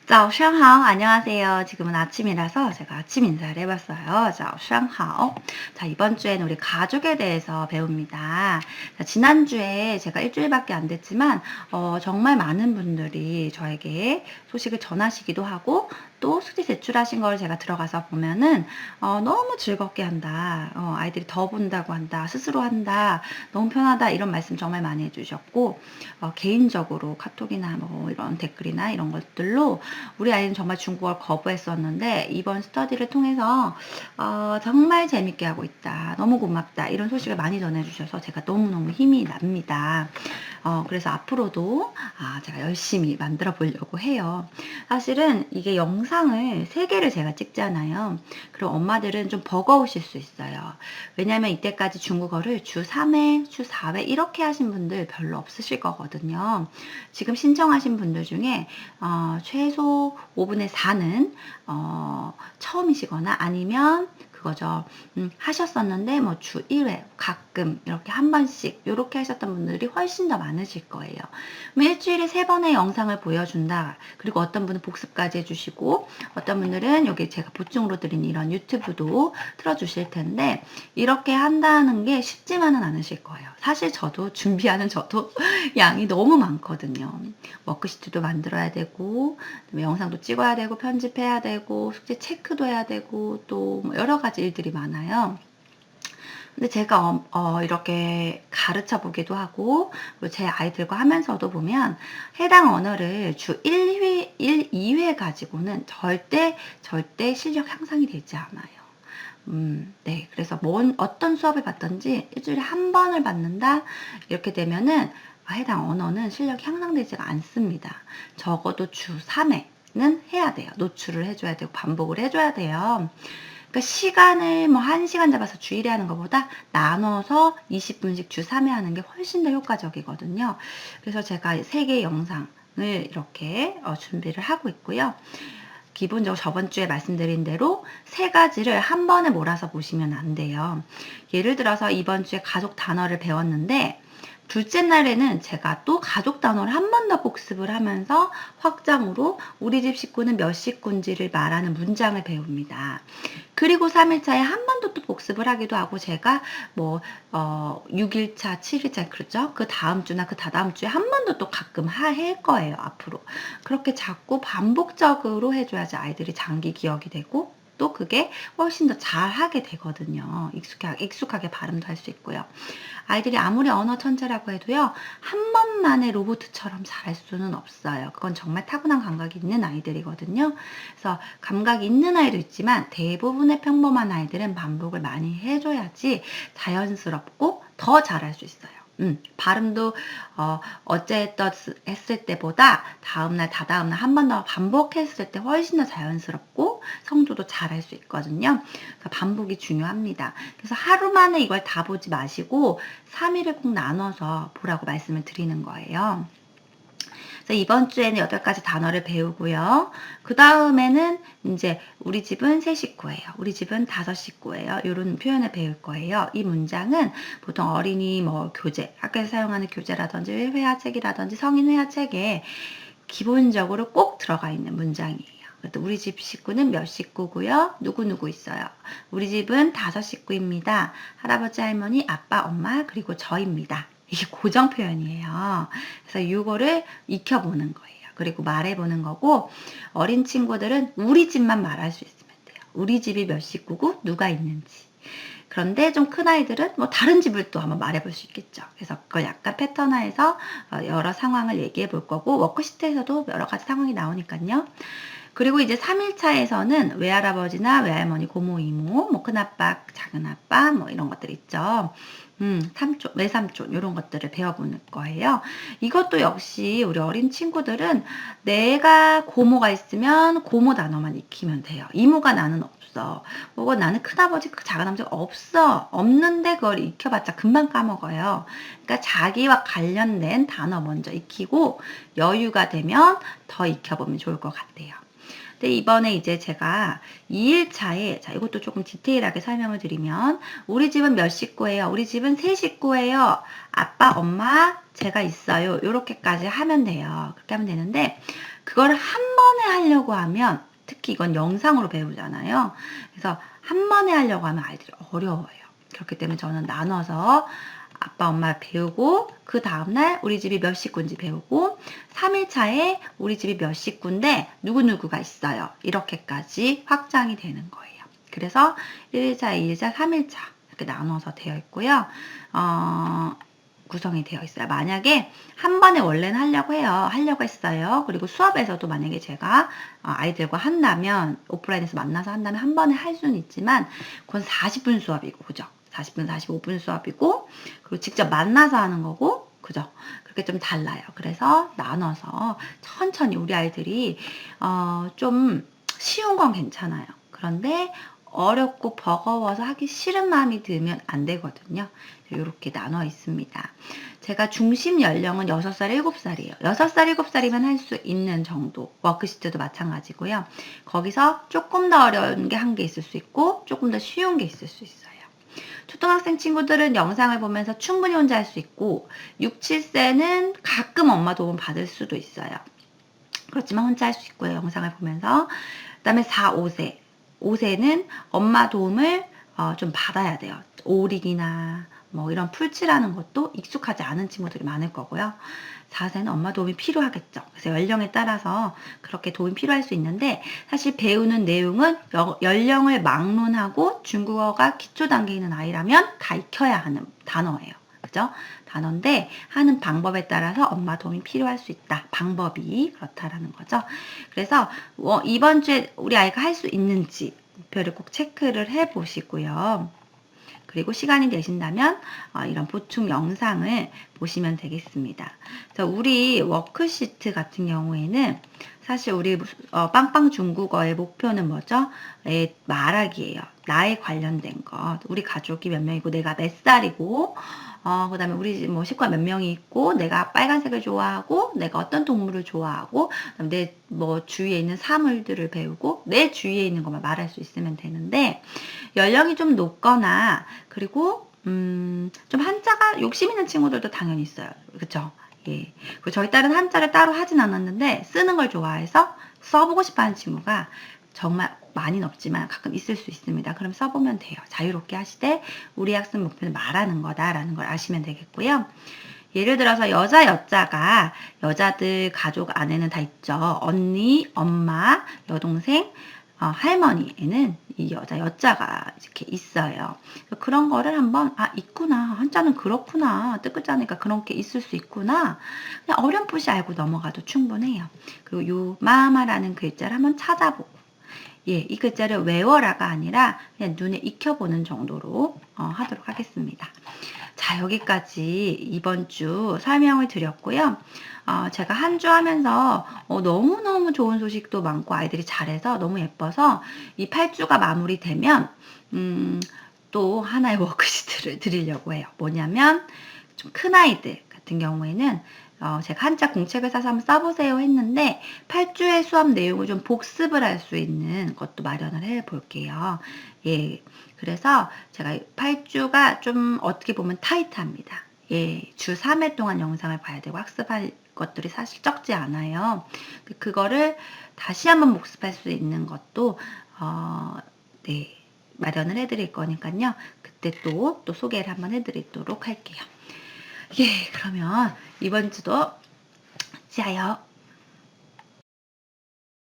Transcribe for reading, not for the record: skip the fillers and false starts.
早上好. 안녕하세요. 지금은 아침이라서 제가 아침 인사를 해봤어요. 早上好. 자, 이번 주에는 우리 가족에 대해서 배웁니다. 자, 지난주에 제가 일주일밖에 안 됐지만, 정말 많은 분들이 저에게 소식을 전하시기도 하고, 또 숙제 제출하신 걸 제가 들어가서 보면은, 너무 즐겁게 한다. 아이들이 더 본다고 한다. 스스로 한다. 너무 편하다. 이런 말씀 정말 많이 해주셨고, 개인적으로 카톡이나 뭐 이런 댓글이나 이런 것들로 우리 아이는 정말 중국어를 거부했었는데 이번 스터디를 통해서 정말 재밌게 하고 있다. 너무 고맙다. 이런 소식을 많이 전해주셔서 제가 너무너무 힘이 납니다. 그래서 앞으로도 제가 열심히 만들어 보려고 해요. 사실은 이게 영상을 3개를 제가 찍잖아요. 그럼 엄마들은 좀 버거우실 수 있어요. 왜냐면 이때까지 중국어를 주 3회, 주 4회 이렇게 하신 분들 별로 없으실 거거든요. 지금 신청하신 분들 중에 최소 5분의 4는 처음이시거나 아니면 그거죠. 하셨었는데 뭐 주 1회 가끔 이렇게 한 번씩 이렇게 하셨던 분들이 훨씬 더 많으실 거예요. 그럼 일주일에 3번의 영상을 보여준다. 그리고 어떤 분은 복습까지 해주시고 어떤 분들은 여기 제가 보충으로 드린 이런 유튜브도 틀어주실 텐데 이렇게 한다는 게 쉽지만은 않으실 거예요. 사실 저도 준비하는 저도 양이 너무 많거든요. 워크시트도 만들어야 되고 영상도 찍어야 되고 편집해야 되고 숙제 체크도 해야 되고 또 뭐 여러 가지 일들이 많아요. 근데 제가 이렇게 가르쳐 보기도 하고 그리고 제 아이들과 하면서도 보면 해당 언어를 주 1회, 2회 가지고는 절대 실력 향상이 되지 않아요. 네. 그래서 어떤 수업을 받든지 일주일에 한 번을 받는다 이렇게 되면은 해당 언어는 실력이 향상되지가 않습니다. 적어도 주 3회는 해야 돼요. 노출을 해줘야 되고 반복을 해줘야 돼요. 그러니까 시간을 뭐 1시간 잡아서 주 1회 하는 것보다 나눠서 20분씩 주 3회 하는 게 훨씬 더 효과적이거든요. 그래서 제가 3개의 영상을 이렇게 준비를 하고 있고요. 기본적으로 저번 주에 말씀드린 대로 3가지를 한 번에 몰아서 보시면 안 돼요. 예를 들어서 이번 주에 가족 단어를 배웠는데 둘째 날에는 제가 또 가족 단어를 한 번 더 복습을 하면서 확장으로 우리 집 식구는 몇 식구인지를 말하는 문장을 배웁니다. 그리고 3일차에 한 번 더 또 복습을 하기도 하고 제가 뭐 6일차, 7일차 그렇죠? 그 다음 주나 그 다다음 주에 한 번 더 또 가끔 할 거예요. 앞으로. 그렇게 자꾸 반복적으로 해줘야지 아이들이 장기 기억이 되고 또 그게 훨씬 더 잘하게 되거든요. 익숙하게 발음도 할 수 있고요. 아이들이 아무리 언어 천재라고 해도요, 한 번만에 로봇처럼 잘할 수는 없어요. 그건 정말 타고난 감각이 있는 아이들이거든요. 그래서 감각이 있는 아이도 있지만 대부분의 평범한 아이들은 반복을 많이 해줘야지 자연스럽고 더 잘할 수 있어요. 발음도 어제 했을 때보다 다음날, 다다음날 한 번 더 반복했을 때 훨씬 더 자연스럽고 성조도 잘할 수 있거든요. 그래서 반복이 중요합니다. 그래서 하루 만에 이걸 다 보지 마시고 3일을 꼭 나눠서 보라고 말씀을 드리는 거예요. 그래서 이번 주에는 8가지 단어를 배우고요. 그 다음에는 이제 우리 집은 3식구예요. 우리 집은 5식구예요. 이런 표현을 배울 거예요. 이 문장은 보통 어린이 뭐 교재, 학교에서 사용하는 교재라든지 회화책이라든지 성인 회화책에 기본적으로 꼭 들어가 있는 문장이에요. 우리 집 식구는 몇 식구고요. 누구누구 있어요. 우리 집은 5식구입니다. 할아버지, 할머니, 아빠, 엄마, 그리고 저입니다. 이게 고정 표현이에요. 그래서 이거를 익혀보는 거예요. 그리고 말해보는 거고 어린 친구들은 우리 집만 말할 수 있으면 돼요. 우리 집이 몇 식구고 누가 있는지. 그런데 좀 큰 아이들은 뭐 다른 집을 또 한번 말해볼 수 있겠죠. 그래서 그걸 약간 패턴화해서 여러 상황을 얘기해 볼 거고 워크시트에서도 여러 가지 상황이 나오니까요. 그리고 이제 3일차에서는 외할아버지나 외할머니, 고모, 이모, 뭐 큰아빠, 작은아빠 뭐 이런 것들 있죠. 삼촌, 외삼촌 이런 것들을 배워보는 거예요. 이것도 역시 우리 어린 친구들은 내가 고모가 있으면 고모 단어만 익히면 돼요. 이모가 나는 없어. 혹은 나는 큰아버지, 작은아버지가 없어. 없는데 그걸 익혀봤자 금방 까먹어요. 그러니까 자기와 관련된 단어 먼저 익히고 여유가 되면 더 익혀보면 좋을 것 같아요. 근데 이번에 이제 제가 2일차에 자 이것도 조금 디테일하게 설명을 드리면 우리 집은 몇 식구예요? 우리 집은 3식구예요. 아빠, 엄마, 제가 있어요. 이렇게까지 하면 돼요. 그렇게 하면 되는데 그거를 한 번에 하려고 하면 특히 이건 영상으로 배우잖아요. 그래서 한 번에 하려고 하면 아이들이 어려워요. 그렇기 때문에 저는 나눠서 아빠 엄마 배우고 그 다음날 우리 집이 몇 식구인지 배우고 3일차에 우리 집이 몇 식구인데 누구누구가 있어요. 이렇게까지 확장이 되는 거예요. 그래서 1일차, 2일차, 3일차 이렇게 나눠서 되어 있고요. 구성이 되어 있어요. 만약에 한 번에 원래는 하려고 했어요. 그리고 수업에서도 만약에 제가 아이들과 한다면 오프라인에서 만나서 한다면 한 번에 할 수는 있지만 그건 40분 수업이고 그죠? 40분, 45분 수업이고 그리고 직접 만나서 하는 거고 그죠? 그렇게 좀 달라요. 그래서 나눠서 천천히 우리 아이들이 좀 쉬운 건 괜찮아요. 그런데 어렵고 버거워서 하기 싫은 마음이 들면 안 되거든요. 이렇게 나눠 있습니다. 제가 중심 연령은 6살, 7살이에요. 6살, 7살이면 할 수 있는 정도. 워크시트도 마찬가지고요. 거기서 조금 더 어려운 게 한 개 있을 수 있고 조금 더 쉬운 게 있을 수 있어요. 초등학생 친구들은 영상을 보면서 충분히 혼자 할 수 있고 6, 7세는 가끔 엄마 도움 받을 수도 있어요. 그렇지만 혼자 할 수 있고요. 영상을 보면서. 그 다음에 4, 5세. 5세는 엄마 도움을 좀 받아야 돼요. 오릭이나 뭐 이런 풀칠하는 것도 익숙하지 않은 친구들이 많을 거고요. 4세는 엄마 도움이 필요하겠죠. 그래서 연령에 따라서 그렇게 도움이 필요할 수 있는데 사실 배우는 내용은 연령을 막론하고 중국어가 기초 단계에 있는 아이라면 다 익혀야 하는 단어예요. 그죠? 단어인데 하는 방법에 따라서 엄마 도움이 필요할 수 있다. 방법이 그렇다라는 거죠. 그래서 이번 주에 우리 아이가 할 수 있는지 목표를 꼭 체크를 해 보시고요. 그리고 시간이 되신다면 이런 보충 영상을 보시면 되겠습니다. 그래서 우리 워크시트 같은 경우에는 사실 우리 빵빵 중국어의 목표는 뭐죠? 말하기예요. 나에 관련된 것. 우리 가족이 몇 명이고 내가 몇 살이고 그 다음에 우리 뭐 식구가 몇 명이 있고 내가 빨간색을 좋아하고 내가 어떤 동물을 좋아하고 내 뭐 주위에 있는 사물들을 배우고 내 주위에 있는 것만 말할 수 있으면 되는데 연령이 좀 높거나 그리고 좀 한자가 욕심 있는 친구들도 당연히 있어요. 그쵸? 예. 그리고 저희 딸은 한자를 따로 하진 않았는데 쓰는 걸 좋아해서 써보고 싶어 하는 친구가 정말 많이는 없지만 가끔 있을 수 있습니다. 그럼 써보면 돼요. 자유롭게 하시되 우리 학습 목표는 말하는 거다라는 걸 아시면 되겠고요. 예를 들어서 여자 여자가 여자들 가족 안에는 다 있죠. 언니, 엄마, 여동생, 할머니에는 이 여자 여자가 이렇게 있어요. 그런 거를 한번 있구나. 한자는 그렇구나. 뜻글자니까 그런 게 있을 수 있구나. 그냥 어렴풋이 알고 넘어가도 충분해요. 그리고 요 마마라는 글자를 한번 찾아보고 이 글자를 외워라가 아니라 그냥 눈에 익혀보는 정도로 하도록 하겠습니다. 자, 여기까지 이번 주 설명을 드렸고요. 제가 한 주 하면서 너무너무 좋은 소식도 많고 아이들이 잘해서 너무 예뻐서 이 8주가 마무리되면 또 하나의 워크시트를 드리려고 해요. 뭐냐면 좀 큰 아이들 같은 경우에는 제가 한자 공책을 사서 한번 써보세요 했는데 8주의 수업 내용을 좀 복습을 할 수 있는 것도 마련을 해 볼게요. 예, 그래서 제가 8주가 좀 어떻게 보면 타이트합니다. 예, 주 3회 동안 영상을 봐야 되고 학습할 것들이 사실 적지 않아요. 그거를 다시 한번 복습할 수 있는 것도 네, 마련을 해드릴 거니까요. 그때 또 소개를 한번 해드리도록 할게요. 예, 그러면 이번 주도 加油